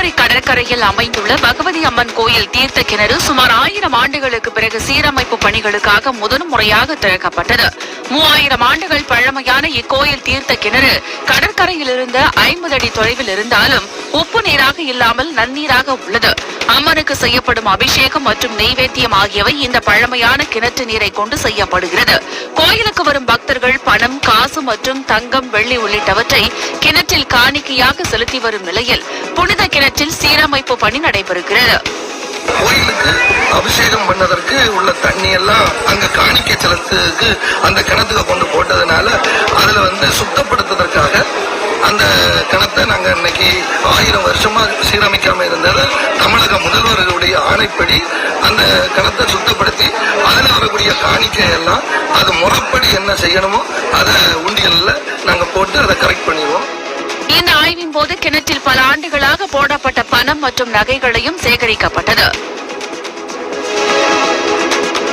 கன்னியாகுமரி கடற்கரையில் அமைந்துள்ள பகவதி அம்மன் கோயில் தீர்த்த கிணறு சுமார் 1000 ஆண்டுகளுக்கு பிறகு சீரமைப்பு பணிகளுக்காக முதன்முறையாக திறக்கப்பட்டது. 3000 ஆண்டுகள் பழமையான இக்கோயில் தீர்த்த கிணறு கடற்கரையிலிருந்து 50 அடி தொலைவில் இருந்தாலும் உப்பு நீராக இல்லாமல் நன்னீராக உள்ளது. அம்மனுக்கு செய்யப்படும் அபிஷேகம் மற்றும் நெய்வேத்தியம் ஆகியவை இந்த பழமையான கிணற்று நீரை கொண்டு செய்யப்படுகிறது. கோயிலுக்கு வரும் பக்தர்கள் பணம், காசு மற்றும் தங்கம், வெள்ளி உள்ளிட்டவற்றை கிணற்றில் காணிக்கையாக செலுத்தி வரும் நிலையில் புனித கிணற்றில் சீரமைப்பு பணி நடைபெறுகிறது. கோயிலுக்கு அபிஷேகம் பண்ணதற்கு உள்ள தண்ணி எல்லாம் அங்க காணிக்கை செலுத்துக்கு அந்த கிணத்துக்கு கொண்டு போட்டதுனால அதுல சுத்தப்படுத்துவதற்காக அந்த கிணத்தை நாங்க இன்னைக்கு 1000 வருஷமா சீரமைக்காம இருந்தது. தமிழக முதல்வர்களுடைய ஆணைப்படி அந்த கிணத்தை சுத்தப்படுத்தி அதுல வரக்கூடிய காணிக்கை எல்லாம் அது முறைப்படி என்ன செய்யணுமோ அதை உண்டியல்ல நாங்க போட்டு அதை கரெக்ட் பண்ணிடுவோம். இந்த ஆய்வின் போது கிணற்றில் பல ஆண்டுகளாக போடப்பட்ட பணம் மற்றும் நகைகளையும் சேகரிக்கப்பட்டது.